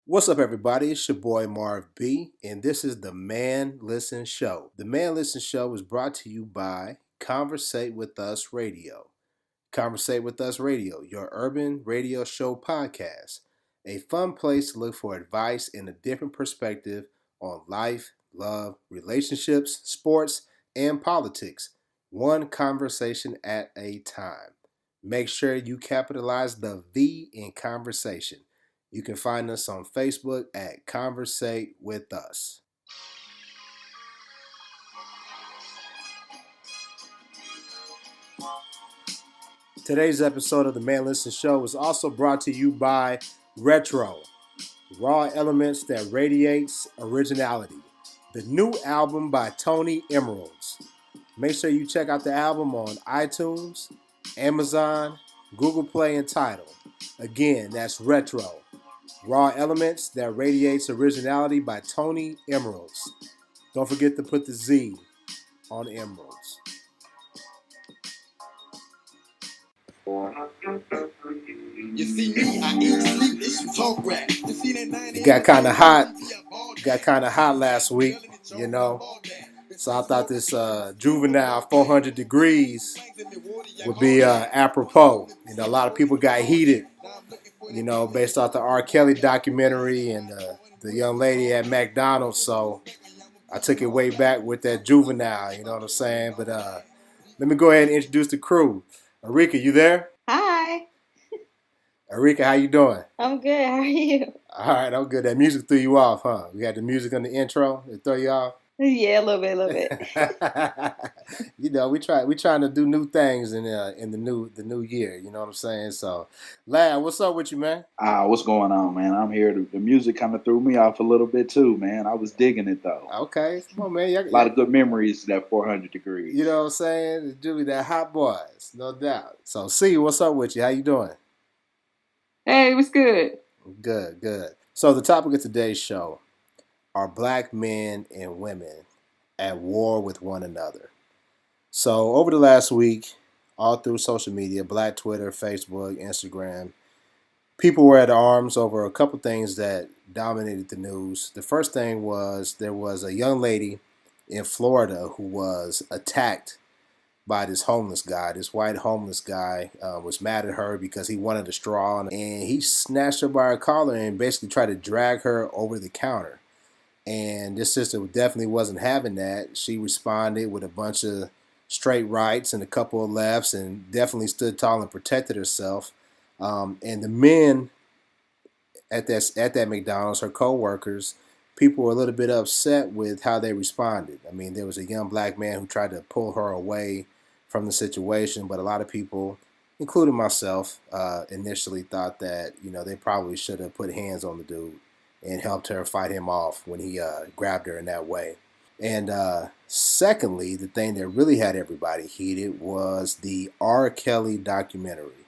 What's up, everybody? It's your boy Marv B, and this is the Man Listen Show. The Man Listen Show is brought to you by Conversate with Us Radio. Conversate with Us Radio, your urban radio show podcast. A fun place to look for advice and a different perspective on life, love, relationships, sports, and politics. One conversation at a time. Make sure you capitalize the V in conversation. You can find us on Facebook at Conversate with Us. Today's episode of the Man Listen Show is also brought to you by Retro, raw elements that radiates originality. The new album by Tony Emeralds. Make sure you check out the album on iTunes, Amazon, Google Play, and Tidal. Again, that's Retro, raw elements that radiates originality by Tony Emeralds. Don't forget to put the Z on Emeralds. You see me, I eat, sleep, this you talk rap. You see that 90 It got kind of hot. Got kind of hot last week, you know. So I thought this Juvenile 400 Degrees would be apropos. You know, a lot of people got heated, you know, based off the R. Kelly documentary and the young lady at McDonald's. So I took it way back with that Juvenile, you know what I'm saying? But let me go ahead and introduce the crew. Arika, you there? Hi, Arika, how you doing? I'm good. How are you? All right, I'm good. That music threw you off, huh? We had the music on the intro. It threw you off. Yeah, a little bit. You know, we trying to do new things in the new year. You know what I'm saying? So, Lad, what's up with you, man? What's going on, man? I'm here. The music kind of threw me off a little bit too, man. I was digging it though. Okay, come on, man. A lot of good memories. That 400 degrees. You know what I'm saying? Julie, that hot boys, no doubt. So, see, what's up with you? How you doing? Hey, what's good? Good, good. So, the topic of today's show are black men and women at war with one another. So, over the last week, all through social media, Black Twitter, Facebook, Instagram, people were at arms over a couple things that dominated the news. The first thing was there was a young lady in Florida who was attacked by this homeless guy. This white homeless guy was mad at her because he wanted a straw, and he snatched her by her collar and basically tried to drag her over the counter. And this sister definitely wasn't having that. She responded with a bunch of straight rights and a couple of lefts and definitely stood tall and protected herself. And the men at that McDonald's, her co-workers, people were a little bit upset with how they responded. I mean, there was a young black man who tried to pull her away from the situation, but a lot of people, including myself, initially thought that, you know, they probably should have put hands on the dude and helped her fight him off when he grabbed her in that way. And secondly, the thing that really had everybody heated was the R. Kelly documentary.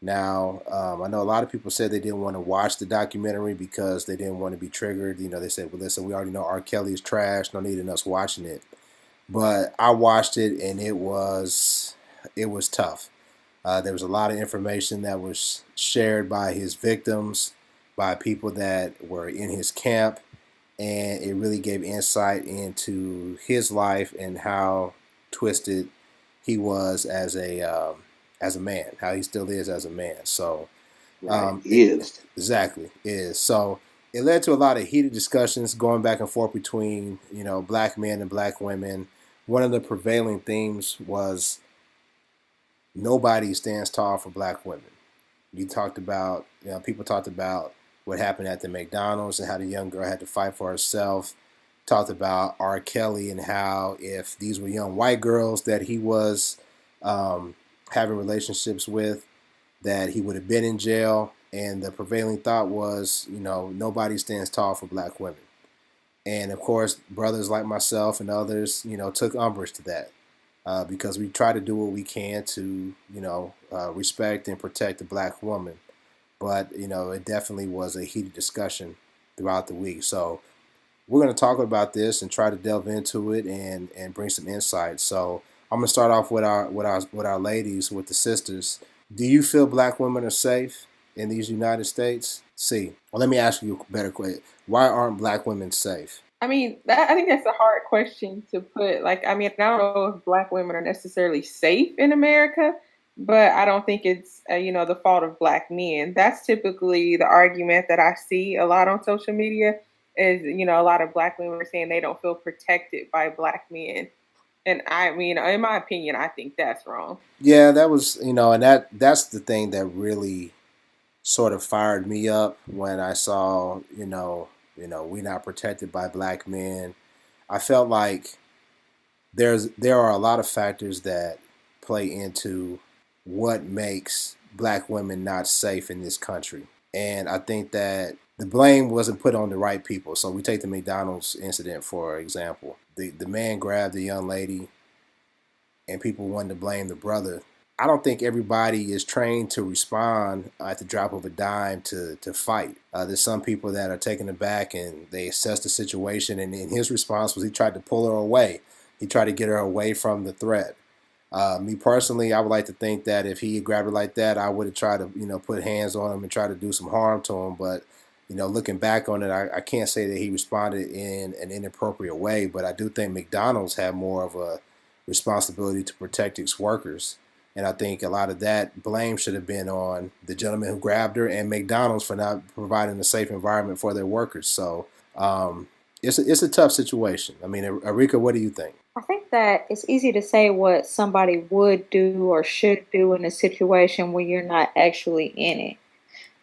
Now, I know a lot of people said they didn't want to watch the documentary because they didn't want to be triggered. You know, they said, well, listen, we already know R. Kelly is trash. No need in us watching it. But I watched it, and it was tough. There was a lot of information that was shared by his victims, by people that were in his camp, and it really gave insight into his life and how twisted he was as a man, how he still is as a man. So, Is exactly is so. It led to a lot of heated discussions going back and forth between, you know, black men and black women. One of the prevailing themes was nobody stands tall for black women. You talked about, you know, people talked about what happened at the McDonald's and how the young girl had to fight for herself. Talked about R. Kelly and how if these were young white girls that he was having relationships with, that he would have been in jail. And the prevailing thought was, you know, nobody stands tall for black women. And of course, brothers like myself and others, you know, took umbrage to that because we try to do what we can to, you know, respect and protect the black woman. But, you know, it definitely was a heated discussion throughout the week. So we're going to talk about this and try to delve into it and bring some insight. So I'm going to start off with our ladies, with the sisters. Do you feel black women are safe? in these United States? See, well, let me ask you a better question. Why aren't black women safe? I mean, I think that's a hard question to put. Like, I mean, I don't know if black women are necessarily safe in America, but I don't think it's, the fault of black men. That's typically the argument that I see a lot on social media is, a lot of black women are saying they don't feel protected by black men. And I mean, in my opinion, I think that's wrong. Yeah, that was, and that's the thing that really sort of fired me up when I saw, we not protected by black men. I felt like there are a lot of factors that play into what makes black women not safe in this country. And I think that the blame wasn't put on the right people. So we take the McDonald's incident for example. The man grabbed the young lady and people wanted to blame the brother. I don't think everybody is trained to respond at the drop of a dime to fight. There's some people that are taken aback and they assess the situation. And his response was he tried to pull her away. He tried to get her away from the threat. Me personally, I would like to think that if he had grabbed her like that, I would have tried to, put hands on him and try to do some harm to him. But, looking back on it, I can't say that he responded in an inappropriate way. But I do think McDonald's had more of a responsibility to protect its workers. And I think a lot of that blame should have been on the gentleman who grabbed her and McDonald's for not providing a safe environment for their workers. So it's a tough situation. I mean, Arika, what do you think? I think that it's easy to say what somebody would do or should do in a situation when you're not actually in it.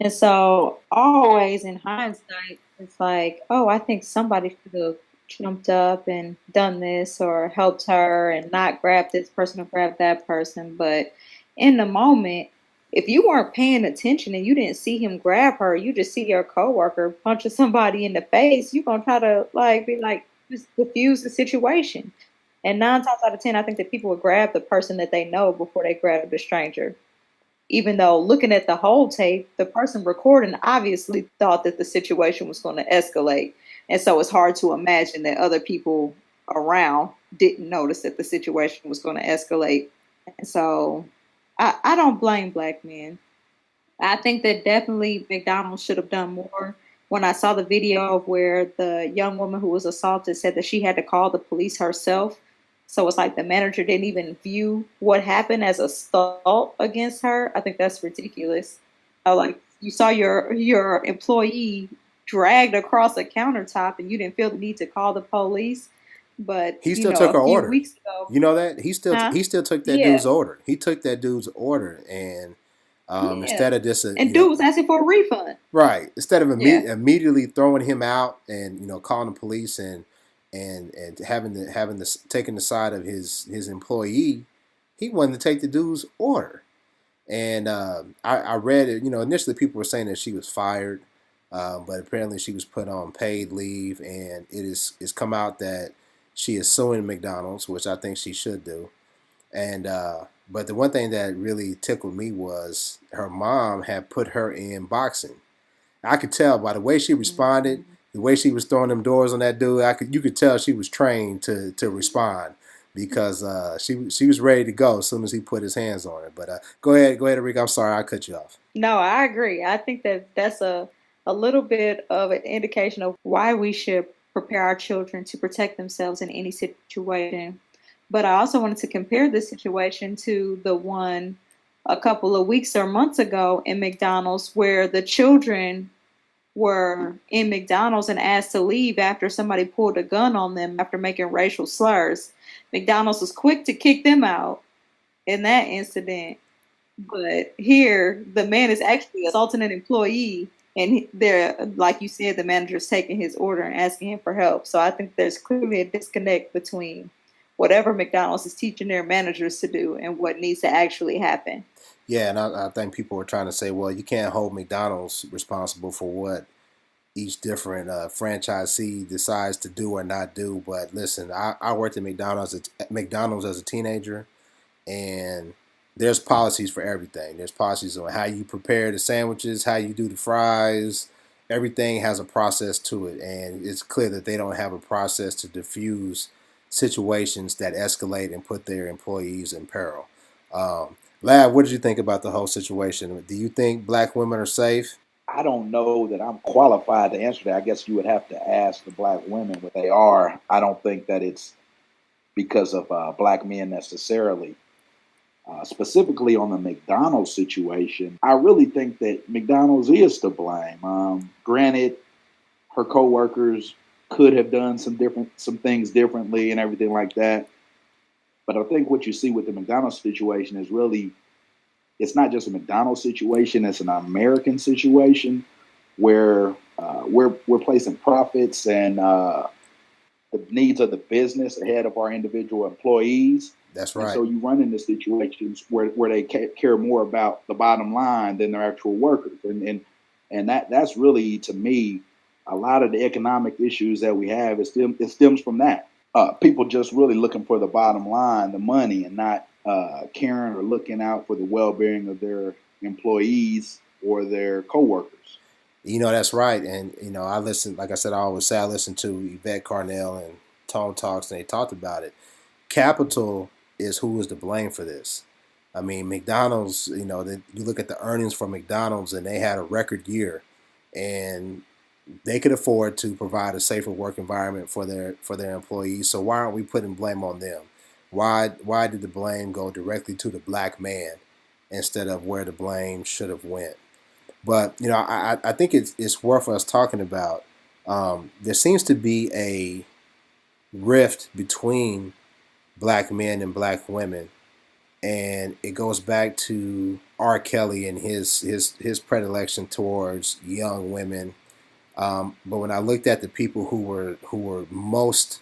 And so, always in hindsight, it's like, oh, I think somebody should have jumped up and done this or helped her and not grab this person or grab that person. But in the moment, if you weren't paying attention and you didn't see him grab her, you just see your coworker punching somebody in the face, you're gonna try to like be like just diffuse the situation. And 9 times out of 10, I think that people would grab the person that they know before they grab the stranger. Even though looking at the whole tape, the person recording obviously thought that the situation was going to escalate. And so it's hard to imagine that other people around didn't notice that the situation was going to escalate. And so I don't blame black men. I think that definitely McDonald's should have done more. When I saw the video of where the young woman who was assaulted said that she had to call the police herself. So it's like the manager didn't even view what happened as assault against her. I think that's ridiculous. Like you saw your employee dragged across a countertop and you didn't feel the need to call the police. But He still took her a few order. weeks ago, You know that huh? he still took that Yeah, dude's order. He took that dude's order, and yeah. instead of just And dude was asking for a refund. right, instead of Yeah. immediately throwing him out and calling the police and having this taking the side of his employee, he wanted to take the dude's order. And I read it. Initially people were saying that she was fired, but apparently she was put on paid leave, and it's come out that she is suing McDonald's, which I think she should do. And but the one thing that really tickled me was her mom had put her in boxing. I could tell by the way she responded, Mhm. the way she was throwing them doors on that dude. You could tell she was trained to respond because she was ready to go as soon as he put his hands on her. But go ahead, Rick. I'm sorry I cut you off. No, I agree. I think that that's a little bit of an indication of why we should prepare our children to protect themselves in any situation. But I also wanted to compare this situation to the one a couple of weeks or months ago in McDonald's where the children were in McDonald's and asked to leave after somebody pulled a gun on them after making racial slurs. McDonald's was quick to kick them out in that incident. But here, the man is actually assaulting an employee, and they're, like you said, the manager's taking his order and asking him for help. So I think there's clearly a disconnect between whatever McDonald's is teaching their managers to do and what needs to actually happen. Yeah, and I think people were trying to say, well, you can't hold McDonald's responsible for what each different franchisee decides to do or not do. But listen, I worked at McDonald's as a teenager, and there's policies for everything. There's policies on how you prepare the sandwiches, how you do the fries. Everything has a process to it, and it's clear that they don't have a process to diffuse situations that escalate and put their employees in peril. Um, Lab, what did you think about the whole situation? Do you think black women are safe? I don't know that I'm qualified to answer that. I guess you would have to ask the black women what they are. I don't think that it's because of black men necessarily. Specifically on the McDonald's situation, I really think that McDonald's is to blame. Granted, her coworkers could have done some things differently and everything like that. But I think what you see with the McDonald's situation is really it's not just a McDonald's situation; it's an American situation where we're placing profits and the needs of the business ahead of our individual employees. That's And right. so you run into situations where they care more about the bottom line than their actual workers, and that's really to me a lot of the economic issues that we have. It stems from that. People just really looking for the bottom line, the money, and not caring or looking out for the well-being of their employees or their coworkers. That's right. And, I listen, like I said, I always say I listen to Yvette Carnell and Tone Talks, and they talked about it. Capital is who is to blame for this. I mean, McDonald's, you look at the earnings for McDonald's and they had a record year and they could afford to provide a safer work environment for their employees. So why aren't we putting blame on them? Why did the blame go directly to the black man instead of where the blame should have went? But I think it's worth us talking about. There seems to be a rift between black men and black women, and it goes back to R. Kelly and his predilection towards young women. But when I looked at the people who were most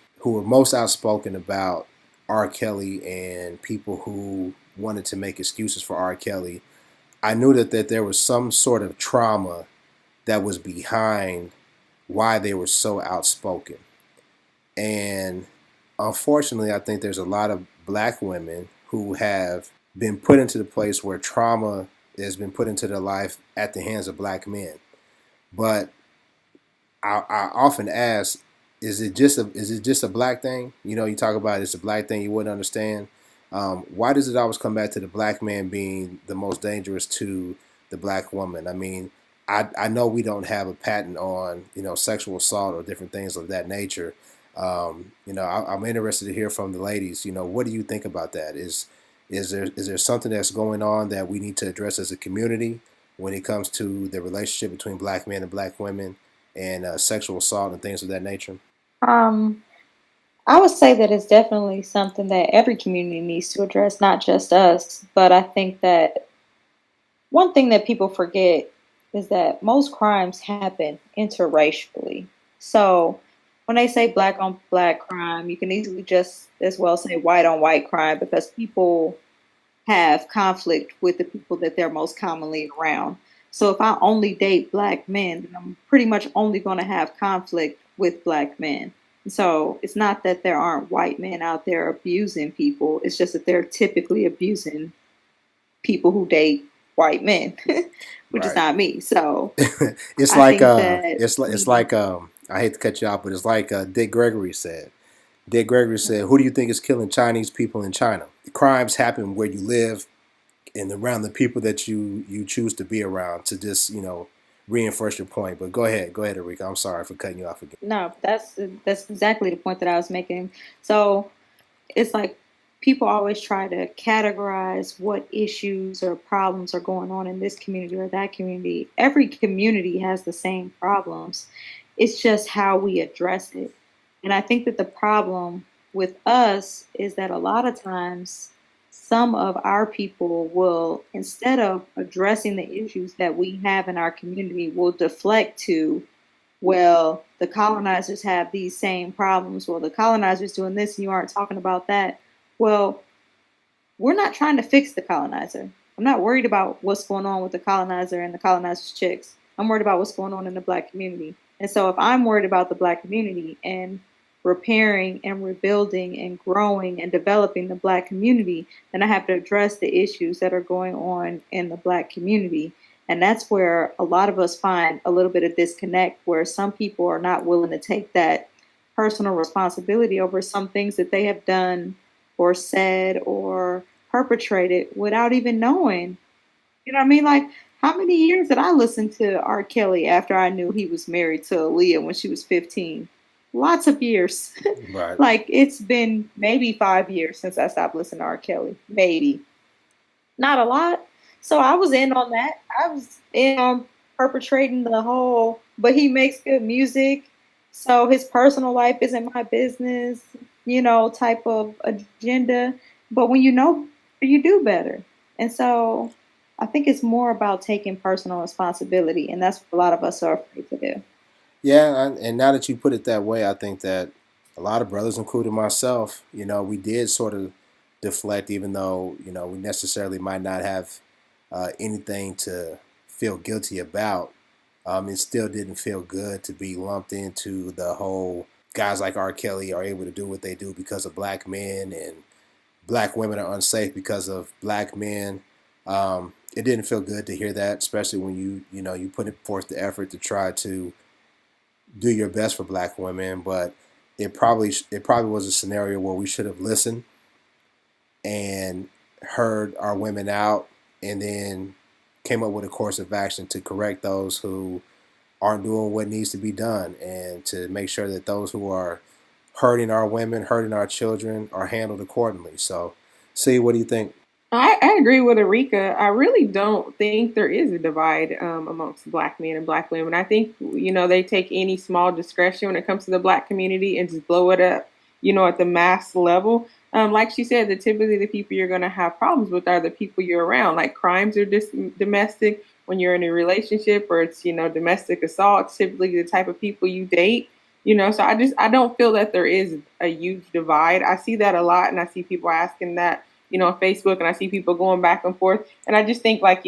outspoken about R. Kelly and people who wanted to make excuses for R. Kelly, I knew that there was some sort of trauma that was behind why they were so outspoken. And unfortunately, I think there's a lot of black women who have been put into the place where trauma has been put into their life at the hands of black men. But I often ask, is it just a black thing? You talk about it's a black thing you wouldn't understand. Why does it always come back to the black man being the most dangerous to the black woman? I mean, I know we don't have a patent on sexual assault or different things of that nature. I'm interested to hear from the ladies. What do you think about that? Is there something that's going on that we need to address as a community when it comes to the relationship between black men and black women and sexual assault and things of that nature? Um, I would say that it's definitely something that every community needs to address, not just us. But I think that one thing that people forget is that most crimes happen interracially. So when they say black on black crime, you can easily just as well say white on white crime because people have conflict with the people that they're most commonly around. So if I only date black men, then I'm pretty much only going to have conflict with black men. So it's not that there aren't white men out there abusing people. It's just that they're typically abusing people who date white men, which is Right. not me. So it's I like think that it's we, like I hate to cut you off, but it's like Dick Gregory said. Dick Gregory said, "Who do you think is killing Chinese people in China? The crimes happen where you live and around the people that you choose to be around." To just reinforce your point. But go ahead, Erika. I'm sorry for cutting you off again. no, that's exactly the point that I was making. So it's like people always try to categorize what issues or problems are going on in this community or that community. Every community has the same problems. It's just how we address it. And I think that the problem with us is that a lot of times some of our people will, instead of addressing the issues that we have in our community, will deflect to, well, the colonizers have these same problems. Well, the colonizers doing this and you aren't talking about that. Well, we're not trying to fix the colonizer. I'm not worried about what's going on with the colonizer and the colonizer's chicks. I'm worried about what's going on in the black community. And so if I'm worried about the black community and repairing and rebuilding and growing and developing the black community, then I have to address the issues that are going on in the black community. And that's where a lot of us find a little bit of disconnect, where some people are not willing to take that personal responsibility over some things that they have done or said or perpetrated without even knowing. You know what I mean? Like, how many years did I listen to R. Kelly after I knew he was married to Aaliyah when she was 15? Lots of years. Right. Like, it's been maybe 5 years since I stopped listening to R. Kelly. Maybe. Not a lot. So I was in on that. I was in on perpetrating the whole, but he makes good music. So his personal life isn't my business, type of agenda. But when you know, you do better. And so I think it's more about taking personal responsibility. And that's what a lot of us are afraid to do. Yeah, and now that you put it that way, I think that a lot of brothers, including myself, we did sort of deflect, even though we necessarily might not have anything to feel guilty about. It still didn't feel good to be lumped into the whole guys like R. Kelly are able to do what they do because of black men, and black women are unsafe because of black men. It didn't feel good to hear that, especially when you put forth the effort to try to do your best for black women. But it probably was a scenario where we should have listened and heard our women out, and then came up with a course of action to correct those who aren't doing what needs to be done, and to make sure that those who are hurting our women, hurting our children, are handled accordingly. So, see, what do you think? I agree with Erika. I really don't think there is a divide amongst black men and black women. I think, they take any small discretion when it comes to the black community and just blow it up, at the mass level. Like she said, that typically the people you're going to have problems with are the people you're around. Like crimes are domestic when you're in a relationship, or it's, domestic assault, it's typically the type of people you date. So I don't feel that there is a huge divide. I see that a lot, and I see people asking that on Facebook, and I see people going back and forth. And I just think, like,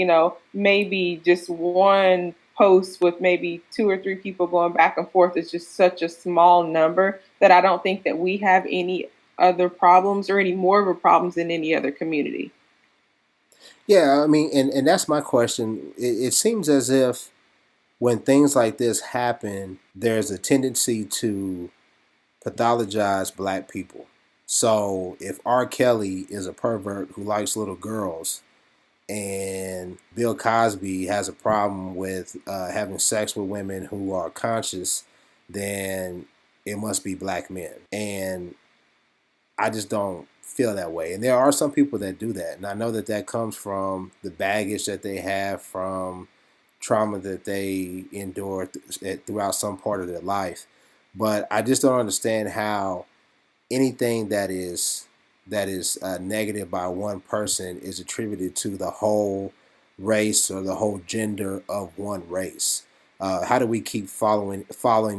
maybe just one post with maybe two or three people going back and forth is just such a small number that I don't think that we have any other problems or any more of a problems than any other community. Yeah, I mean, and that's my question. It seems as if when things like this happen, there's a tendency to pathologize black people. So if R. Kelly is a pervert who likes little girls, and Bill Cosby has a problem with having sex with women who are conscious, then it must be black men. And I just don't feel that way. And there are some people that do that. And I know that that comes from the baggage that they have from trauma that they endure throughout some part of their life. But I just don't understand how anything that is negative by one person is attributed to the whole race or the whole gender of one race. How do we keep falling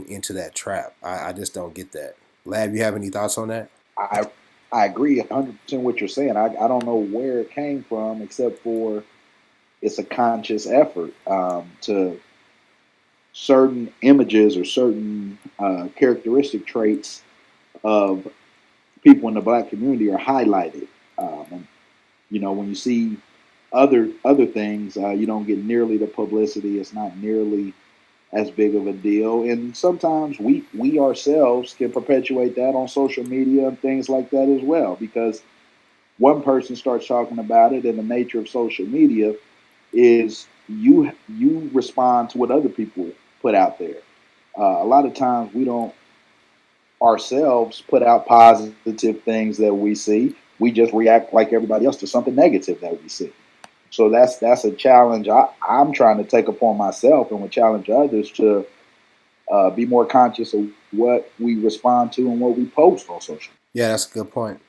into that trap? I just don't get that. Lab, you have any thoughts on that? I I agree 100% what you're saying. I don't know where it came from, except for it's a conscious effort to certain images or certain characteristic traits of people in the black community are highlighted. And you know, when you see other things, you don't get nearly the publicity. It's not nearly as big of a deal. And sometimes we ourselves can perpetuate that on social media and things like that as well, because one person starts talking about it, and the nature of social media is you respond to what other people put out there. A lot of times we don't ourselves put out positive things that we see. We just react like everybody else to something negative that we see. So that's a challenge I'm trying to take upon myself, and would challenge others to be more conscious of what we respond to and what we post on social. Yeah, that's a good point.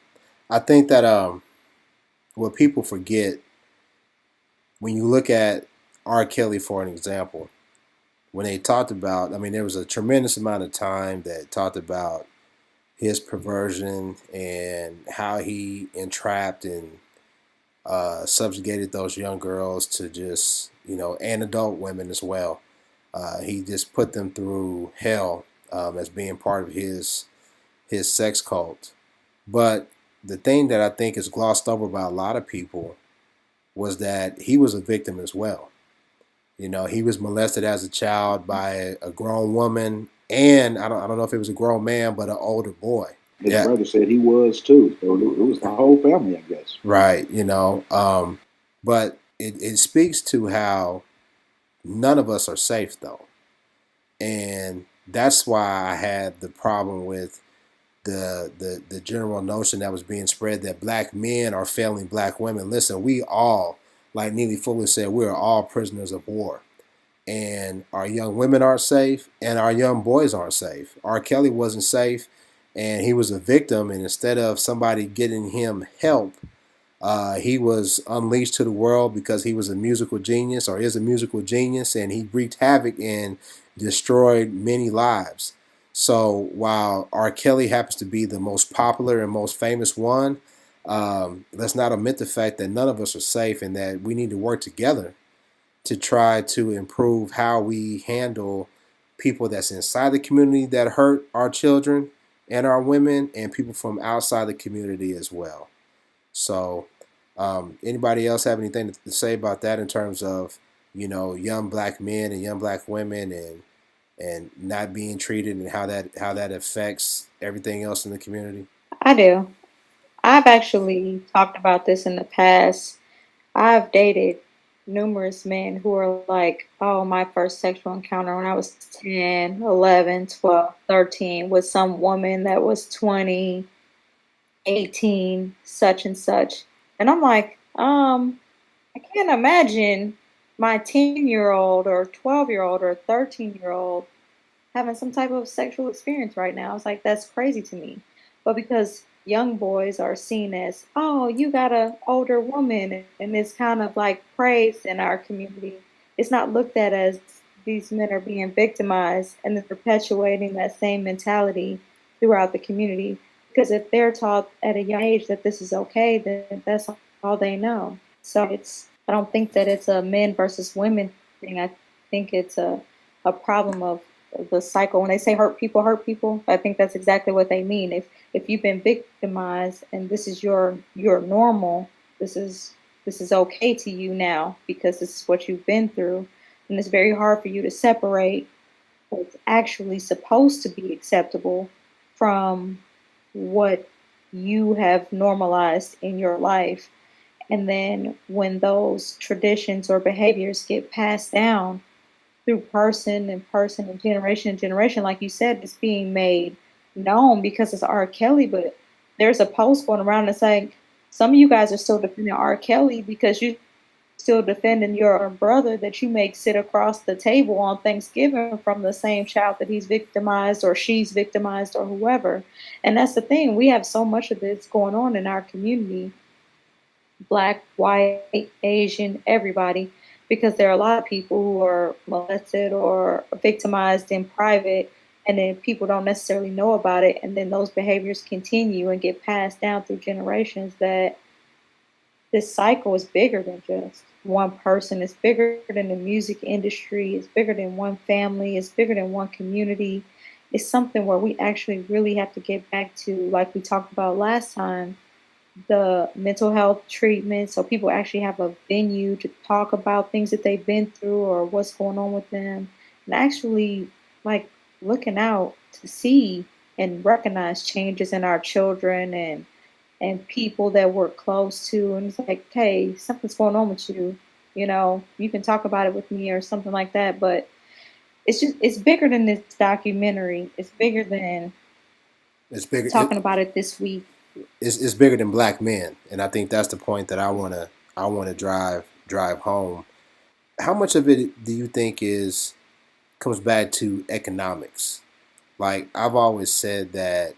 I think that what people forget when you look at R. Kelly for an example, when they talked about, I mean, there was a tremendous amount of time that talked about his perversion and how he entrapped and subjugated those young girls to just, and adult women as well. He just put them through hell as being part of his sex cult. But the thing that I think is glossed over by a lot of people was that he was a victim as well. He was molested as a child by a grown woman, and I don't know if it was a grown man, but an older boy. His Yeah, brother said he was too. So it was the whole family, I guess. right. But it speaks to how none of us are safe though. And that's why I had the problem with the general notion that was being spread that black men are failing black women. Listen, we all, like Neely Fuller said, we are all prisoners of war. And our young women aren't safe, and our young boys aren't safe. R. Kelly wasn't safe, and he was a victim. And instead of somebody getting him help, he was unleashed to the world because he was a musical genius or is a musical genius, and he wreaked havoc and destroyed many lives. So while R. Kelly happens to be the most popular and most famous one, let's not omit the fact that none of us are safe and that we need to work together to try to improve how we handle people that's inside the community that hurt our children and our women, and people from outside the community as well. So, anybody else have anything to say about that in terms of young black men and young black women and not being treated and how that affects everything else in the community? I do. I've actually talked about this in the past. I've dated numerous men who are like, oh, my first sexual encounter when I was 10, 11, 12, 13 with some woman that was 20, 18, such and such. And I'm like, I can't imagine my 10-year-old or 12-year-old or 13-year-old having some type of sexual experience right now. It's like, that's crazy to me. But because young boys are seen as, oh, you got a older woman, and it's kind of like praised in our community, it's not looked at as these men are being victimized and then perpetuating that same mentality throughout the community. Because if they're taught at a young age that this is okay, then that's all they know. So I don't think that it's a men versus women thing. I think it's a problem of the cycle. When they say hurt people, I think that's exactly what they mean. If you've been victimized and this is your normal, this is okay to you now because this is what you've been through, and it's very hard for you to separate what's actually supposed to be acceptable from what you have normalized in your life. And then when those traditions or behaviors get passed down through person and generation, like you said, it's being made known because it's R. Kelly. But there's a post going around and saying some of you guys are still defending R. Kelly because you still defending your brother that you make sit across the table on Thanksgiving from the same child that he's victimized or she's victimized or whoever. And that's the thing. We have so much of this going on in our community, black, white, Asian, everybody, because there are a lot of people who are molested or victimized in private, and then people don't necessarily know about it, and then those behaviors continue and get passed down through generations. That this cycle is bigger than just one person. It's bigger than the music industry. It's bigger than one family. It's bigger than one community. It's something where we actually really have to get back to, like we talked about last time, the mental health treatment, so people actually have a venue to talk about things that they've been through or what's going on with them, and actually like looking out to see and recognize changes in our children and people that we're close to, and it's like, hey, something's going on with you, you can talk about it with me or something like that. But it's bigger than this documentary. It's bigger than It's bigger. talking about it this week. It's bigger than black men, and I think that's the point that I wanna drive home. How much of it do you think is comes back to economics? Like I've always said that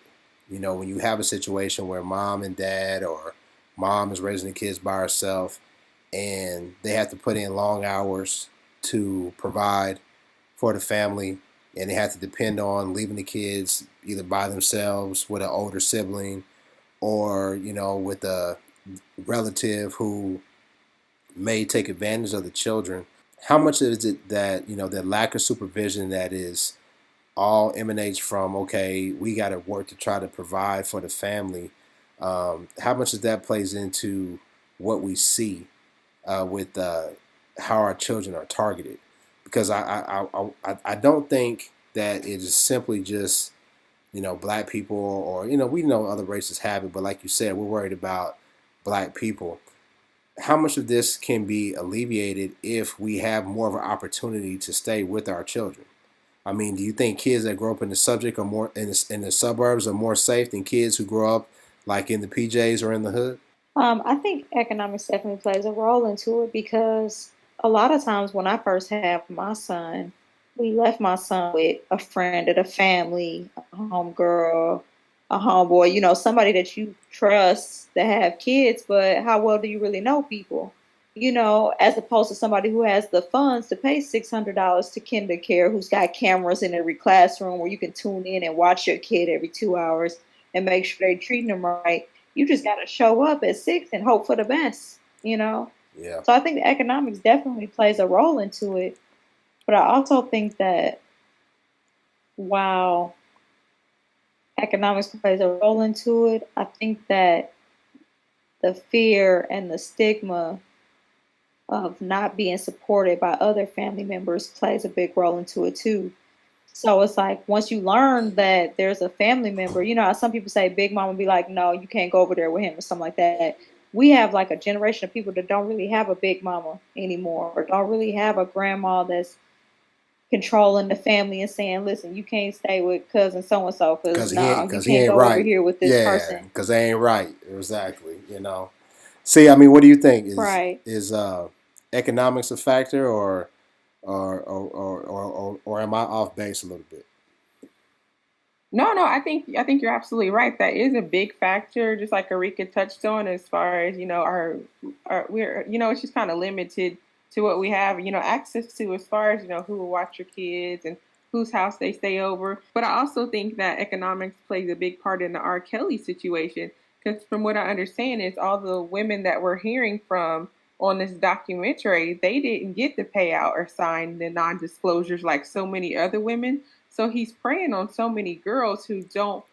when you have a situation where mom and dad or mom is raising the kids by herself and they have to put in long hours to provide for the family, and they have to depend on leaving the kids either by themselves with an older sibling or with a relative who may take advantage of the children. How much is it that that lack of supervision that is all emanates from, okay, we got to work to try to provide for the family? How much of that plays into what we see with how our children are targeted? Because I don't think that it is simply just black people, or we know other races have it, but like you said, we're worried about black people. How much of this can be alleviated if we have more of an opportunity to stay with our children? I mean, do you think kids that grow up in the subject are more in the suburbs are more safe than kids who grow up like in the PJs or in the hood? I think economics definitely plays a role into it because a lot of times when I first had my son, we left my son with a friend of the family, a homegirl, a homeboy, somebody that you trust to have kids, but how well do you really know people? As opposed to somebody who has the funds to pay $600 to kinder care, who's got cameras in every classroom where you can tune in and watch your kid every 2 hours and make sure they're treating them right. You just got to show up at 6 and hope for the best. Yeah. So I think the economics definitely plays a role into it. But I also think that while economics plays a role into it, I think that the fear and the stigma of not being supported by other family members plays a big role into it too. So it's like once you learn that there's a family member, how some people say big mama be like, no, you can't go over there with him or something like that. We have like a generation of people that don't really have a big mama anymore, or don't really have a grandma that's controlling the family and saying, listen, you can't stay with cousin so and so because you he can't ain't go over right. here with this Yeah, person. because they ain't right. Exactly. See, I mean, what do you think? Right. Is economics a factor, or am I off base a little bit? No, I think you're absolutely right. That is a big factor, just like Erika touched on, as far as our we're it's just kind of limited to what we have access to, as far as who will watch your kids and whose house they stay over. But I also think that economics plays a big part in the R. Kelly situation, because from what I understand is all the women that we're hearing from on this documentary, they didn't get the payout or sign the non-disclosures like so many other women. So he's preying on so many girls who don't,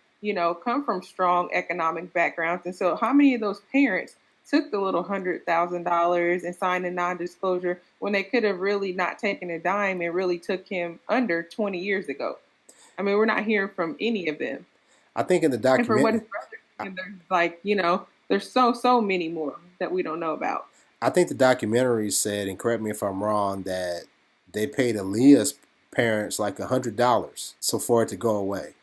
come from strong economic backgrounds. And so how many of those parents took the little $100,000 and signed a non-disclosure when they could have really not taken a dime and really took him under 20 years ago? I mean, we're not hearing from any of them. I think in the And for what his document, brother said, there's like, there's so many more that we don't know about. I think the documentary said, and correct me if I'm wrong, that they paid Aaliyah's parents like $100 so for it to go away.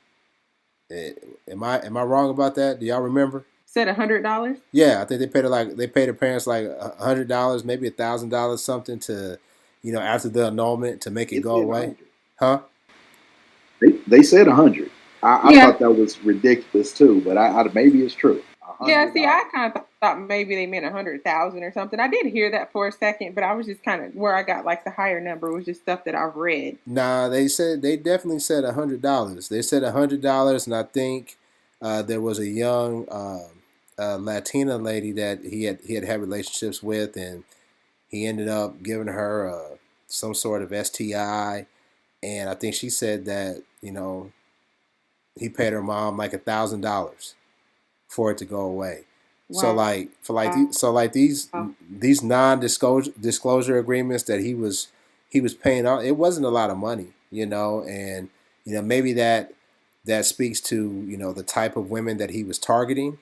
Am I wrong about that? Do y'all remember? Said $100? Yeah, I think they paid their parents like $100, maybe $1,000, something to, after the annulment to make it It go said away. 100. Huh? They said 100. I Yeah. thought that was ridiculous too, but I maybe it's true. Yeah, see, $100. I kind of thought maybe they meant 100,000 or something. I did hear that for a second, but I was just kind of where I got like the higher number was just stuff that I've read. Nah, they definitely said $100. They said $100, and I think there was a young Latina lady that he had relationships with, and he ended up giving her some sort of STI, and I think she said that he paid her mom like $1,000 for it to go away. So Wow. these non-disclosure agreements that he was paying out, it wasn't a lot of money, and maybe that speaks to the type of women that he was targeting,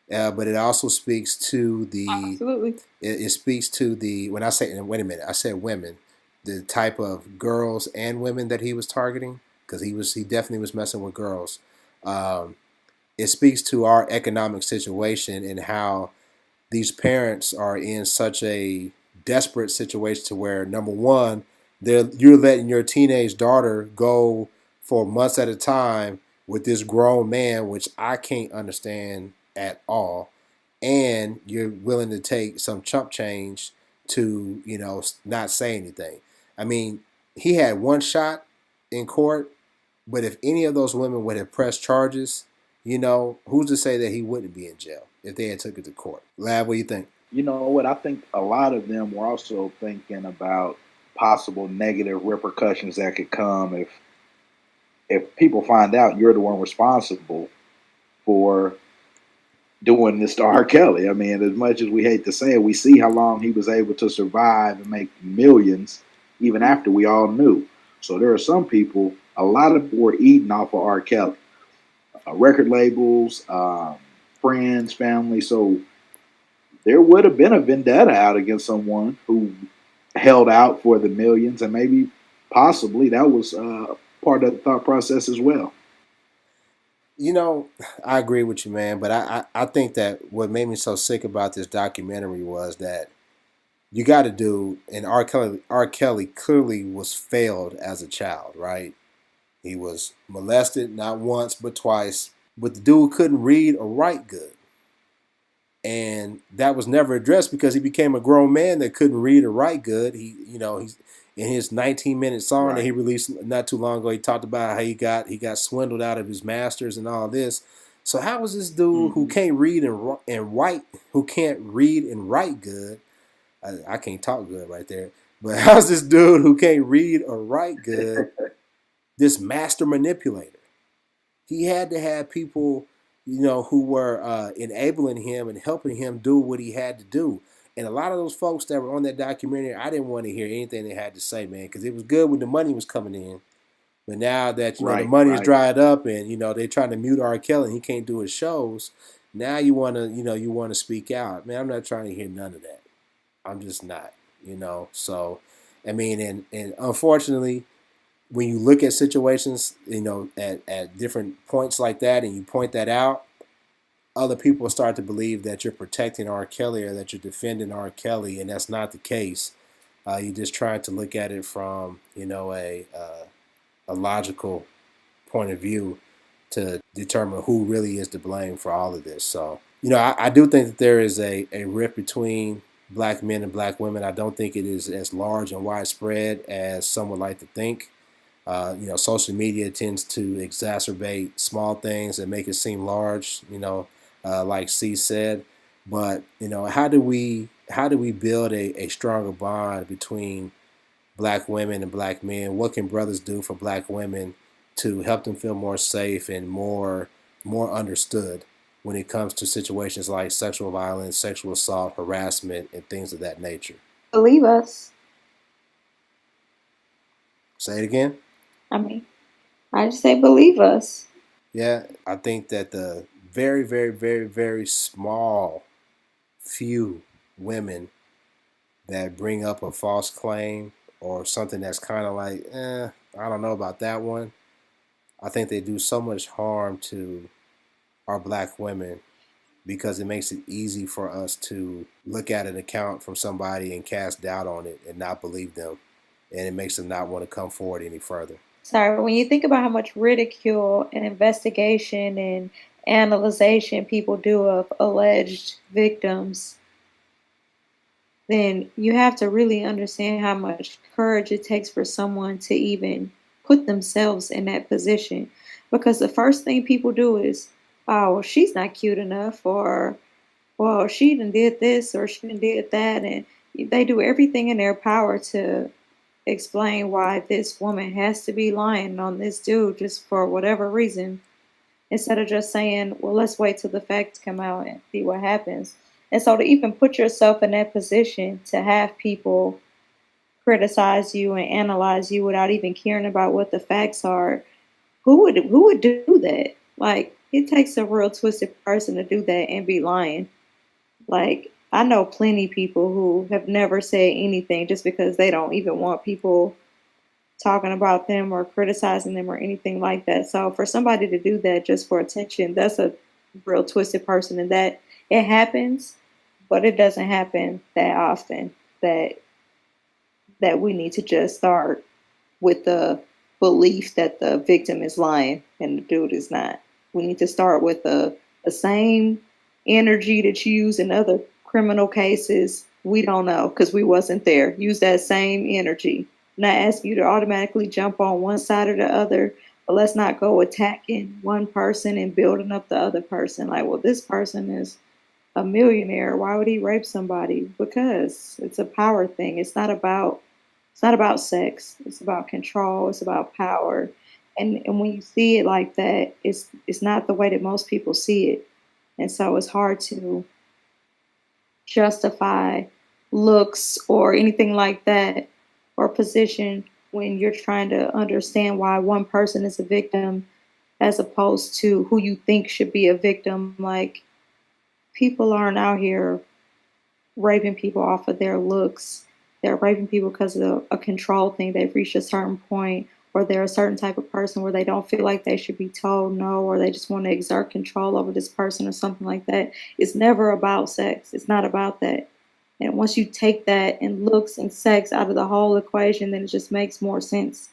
but it also speaks to Absolutely. it speaks to when I say, and wait a minute, I said women, the type of girls and women that he was targeting, because he definitely was messing with girls. Um, it speaks to our economic situation and how these parents are in such a desperate situation to where, number one, you're letting your teenage daughter go for months at a time with this grown man, which I can't understand at all, and you're willing to take some chump change to not say anything. I mean, he had one shot in court, but if any of those women would have pressed charges, who's to say that he wouldn't be in jail if they had took it to court? Lab, what do you think? You know what? I think a lot of them were also thinking about possible negative repercussions that could come if people find out you're the one responsible for doing this to R. Kelly. I mean, as much as we hate to say it, we see how long he was able to survive and make millions even after we all knew. So there are some people, a lot of people were eating off of R. Kelly. record labels, friends, family. So there would have been a vendetta out against someone who held out for the millions, and maybe possibly that was part of the thought process as well. You know, I agree with you, man. But I think that what made me so sick about this documentary was that you got to do, and R. Kelly clearly was failed as a child, right? He was molested not once but twice. But the dude couldn't read or write good, and that was never addressed because he became a grown man that couldn't read or write good. He's in his 19-minute song that he Right. released not too long ago. He talked about how he got swindled out of his masters and all this. So how was this dude who Hmm. can't read and write, who can't read and write good? I can't talk good right there. But how's this dude who can't read or write good this master manipulator? He had to have people, who were enabling him and helping him do what he had to do. And a lot of those folks that were on that documentary, I didn't want to hear anything they had to say, man, because it was good when the money was coming in. But now that the Right. money is Right. dried up, and they're trying to mute R. Kelly, and he can't do his shows. Now you want to speak out, man. I'm not trying to hear none of that. I'm just not, So, I mean, and unfortunately, when you look at situations, at different points like that, and you point that out, other people start to believe that you're protecting R. Kelly or that you're defending R. Kelly, and that's not the case. You're just trying to look at it from, a logical point of view to determine who really is to blame for all of this. So, I do think that there is a rift between black men and black women. I don't think it is as large and widespread as some would like to think. Social media tends to exacerbate small things and make it seem large. Like C said. But how do we build a stronger bond between black women and black men? What can brothers do for black women to help them feel more safe and more understood when it comes to situations like sexual violence, sexual assault, harassment, and things of that nature? Believe us. Say it again. I mean, I just say believe us. Yeah, I think that the very, very, very, very small few women that bring up a false claim or something that's kind of like, I don't know about that one. I think they do so much harm to our black women because it makes it easy for us to look at an account from somebody and cast doubt on it and not believe them. And it makes them not want to come forward any further. Sorry, when you think about how much ridicule and investigation and analyzation people do of alleged victims, then you have to really understand how much courage it takes for someone to even put themselves in that position. Because the first thing people do is, oh, well, she's not cute enough, or, well, she done did this, or she done did that. And they do everything in their power to explain why this woman has to be lying on this dude just for whatever reason, instead of just saying, well, let's wait till the facts come out and see what happens. And so to even put yourself in that position to have people criticize you and analyze you without even caring about what the facts are, who would do that? Like, it takes a real twisted person to do that and be lying. Like, I know plenty of people who have never said anything just because they don't even want people talking about them or criticizing them or anything like that. So for somebody to do that just for attention, that's a real twisted person, and that it happens, but it doesn't happen that often. That we need to just start with the belief that the victim is lying and the dude is not. We need to start with the same energy that you use in other criminal cases. We don't know because we wasn't there. Use that same energy. Not ask you to automatically jump on one side or the other, but let's not go attacking one person and building up the other person. Like, well, this person is a millionaire. Why would he rape somebody? Because it's a power thing. It's not about sex. It's about control. It's about power. And when you see it like that, it's not the way that most people see it. And so it's hard to justify looks or anything like that or position when you're trying to understand why one person is a victim as opposed to who you think should be a victim. Like, people aren't out here raping people off of their looks. They're raping people because of a control thing. They've reached a certain point, or they're a certain type of person where they don't feel like they should be told no, or they just want to exert control over this person or something like that. It's never about sex. It's not about that. And once you take that and looks and sex out of the whole equation, then it just makes more sense.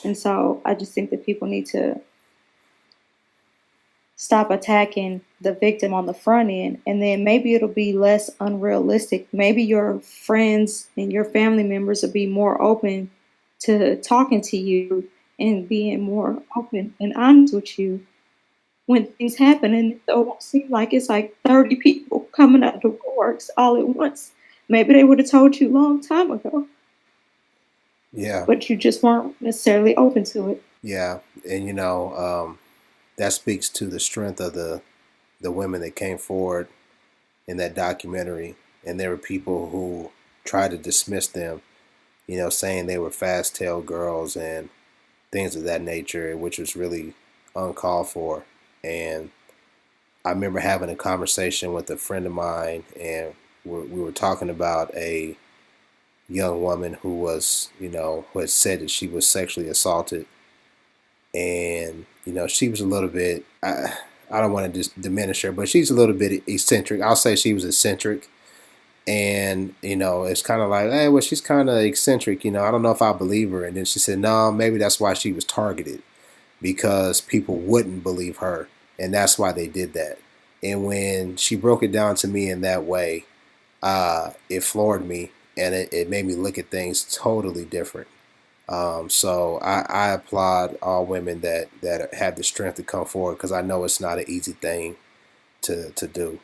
And so I just think that people need to stop attacking the victim on the front end, and then maybe it'll be less unrealistic. Maybe your friends and your family members will be more open to talking to you and being more open and honest with you when things happen, and it don't seem like it's like 30 people coming out the woodworks all at once. Maybe they would have told you a long time ago, Yeah, but you just weren't necessarily open to it. yeah, and that speaks to the strength of the women that came forward in that documentary, and there were people who tried to dismiss them, saying they were fast tail girls and things of that nature, which was really uncalled for. And I remember having a conversation with a friend of mine, and we were talking about a young woman who was, who had said that she was sexually assaulted, and she was a little bit. I don't want to just diminish her, but she's a little bit eccentric. I'll say she was eccentric, and it's kind of like, hey, well, she's kind of eccentric. I don't know if I believe her. And then she said, no, maybe that's why she was targeted, because people wouldn't believe her, and that's why they did that. And when she broke it down to me in that way, it floored me, and it made me look at things totally different. So I applaud all women that have the strength to come forward, because I know it's not an easy thing to do.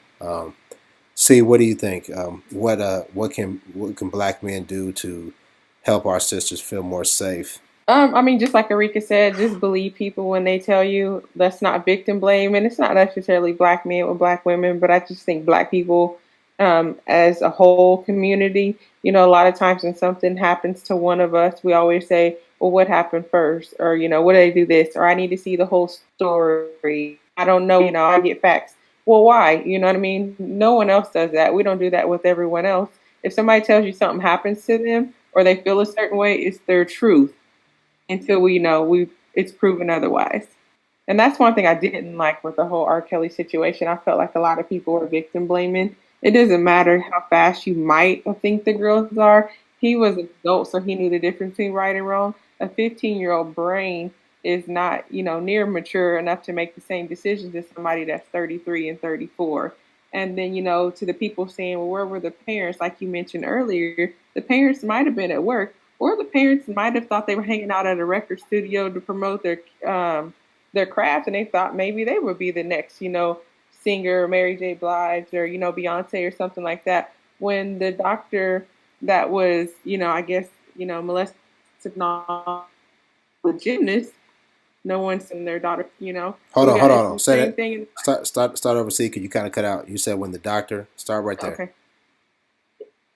See, what do you think? What can black men do to help our sisters feel more safe? I mean, just like Erika said, just believe people when they tell you. That's not victim blame, and it's not necessarily black men or black women, but I just think black people, as a whole community, a lot of times when something happens to one of us, we always say, well, what happened first? Or, what did they do this? Or I need to see the whole story. I don't know, I get facts. Well, why? You know what I mean? No one else does that. We don't do that with everyone else. If somebody tells you something happens to them or they feel a certain way, it's their truth until we know we it's proven otherwise. And that's one thing I didn't like with the whole R. Kelly situation. I felt like a lot of people were victim blaming. It doesn't matter how fast you might think the girls are. He was an adult, so he knew the difference between right and wrong. A 15-year-old brain is not, near mature enough to make the same decisions as somebody that's 33 and 34. And then, to the people saying, well, where were the parents? Like you mentioned earlier, the parents might have been at work, or the parents might have thought they were hanging out at a record studio to promote their craft, and they thought maybe they would be the next, singer, Mary J. Blige, or Beyonce or something like that. When the doctor that was, I guess, molested the gymnast, no one's in their daughter, Hold on. it's the Say same that. thing. Start over. See, could you kind of cut out? You said when the doctor. Start right there. Okay.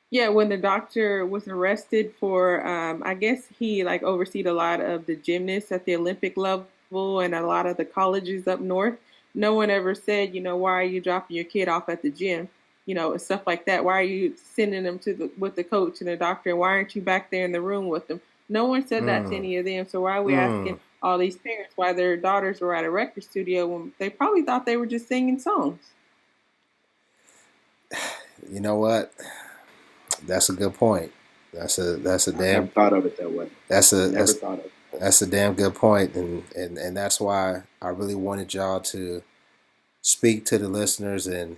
Yeah, when the doctor was arrested for, I guess he like overseed a lot of the gymnasts at the Olympic level and a lot of the colleges up north. No one ever said, why are you dropping your kid off at the gym, and stuff like that. Why are you sending them with the coach and the doctor? And why aren't you back there in the room with them? No one said that to Mm, any of them. So why are we mm. asking all these parents why their daughters were at a record studio when they probably thought they were just singing songs? You know what? That's a good point. That's a I never damn thought of it that way. that's a Never that's thought of it. that's a damn good point, and that's why I really wanted y'all to speak to the listeners and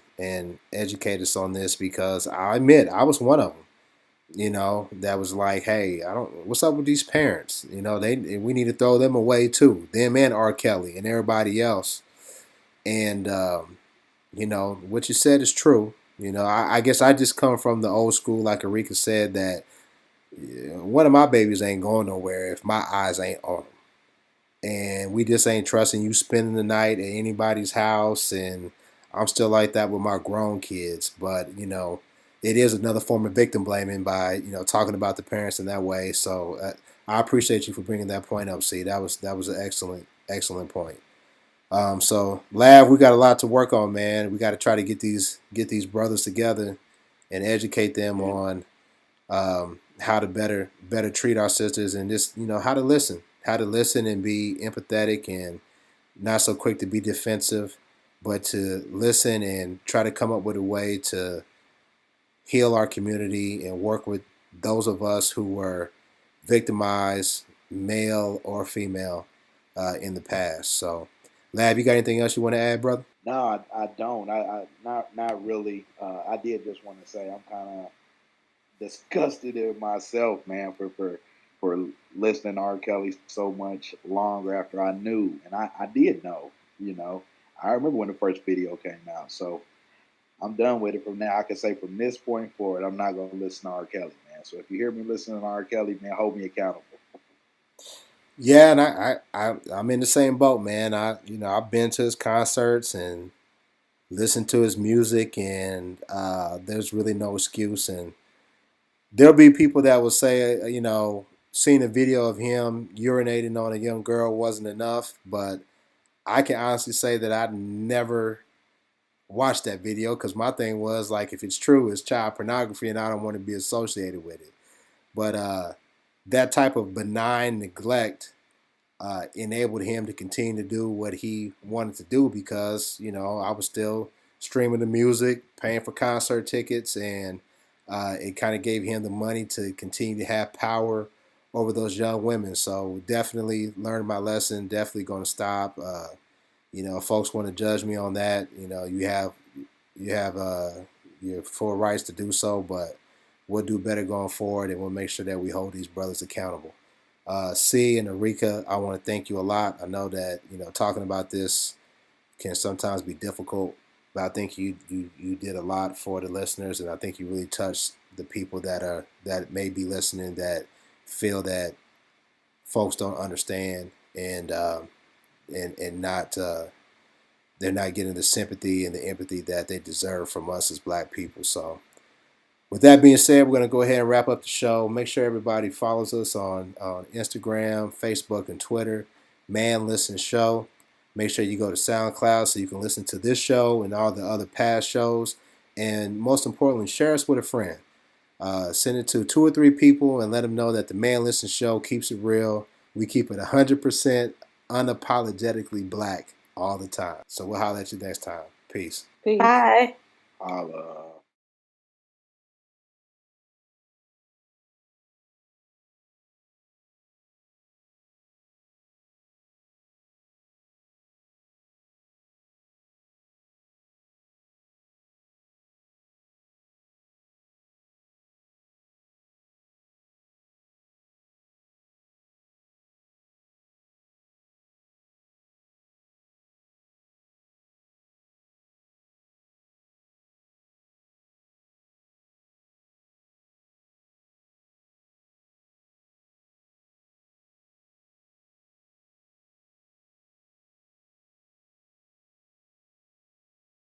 educate us on this, because I admit I was one of them. That was like, hey, I don't. What's up with these parents? We need to throw them away too. Them and R. Kelly and everybody else. And what you said is true. I guess I just come from the old school, like Erika said, that one of my babies ain't going nowhere if my eyes ain't on them. And we just ain't trusting you spending the night at anybody's house. And I'm still like that with my grown kids. But, it is another form of victim blaming by, talking about the parents in that way. So I appreciate you for bringing that point up. See, that was an excellent point. So Lav, we got a lot to work on, man. We got to try to get these brothers together and educate them Yeah. on how to better treat our sisters, and just how to listen and be empathetic and not so quick to be defensive, but to listen and try to come up with a way to heal our community and work with those of us who were victimized, male or female, in the past. So, Lab, you got anything else you want to add, brother? No, I don't. Not really. I did just want to say I'm kind of disgusted in myself, man, for listening to R. Kelly so much longer after I knew, and I did know. You know, I remember when the first video came out, so I'm done with it from now. I can say from this point forward, I'm not going to listen to R. Kelly, man. So if you hear me listening to R. Kelly, man, hold me accountable. Yeah, and I'm in the same boat, man. I've been to his concerts and listened to his music, and there's really no excuse. And there'll be people that will say, seeing a video of him urinating on a young girl wasn't enough, but I can honestly say that I never watched that video because my thing was like, if it's true, it's child pornography, and I don't want to be associated with it. But that type of benign neglect enabled him to continue to do what he wanted to do because I was still streaming the music, paying for concert tickets, and it kind of gave him the money to continue to have power over those young women. So definitely learned my lesson. Definitely going to stop. If folks want to judge me on that, you have your full rights to do so, but we'll do better going forward, and we'll make sure that we hold these brothers accountable. C and Erika, I want to thank you a lot. I know that talking about this can sometimes be difficult, but I think you did a lot for the listeners, and I think you really touched the people that may be listening that feel that folks don't understand and not they're not getting the sympathy and the empathy that they deserve from us as black people. So with that being said, we're going to go ahead and wrap up the show. Make sure everybody follows us on Instagram, Facebook, and Twitter. Man Listen Show. Make sure you go to SoundCloud so you can listen to this show and all the other past shows. And most importantly, share us with a friend. Send it to 2 or 3 people and let them know that the Man Listen Show keeps it real. We keep it 100% unapologetically black all the time. So we'll holler at you next time. Peace. Peace. Bye. Holla.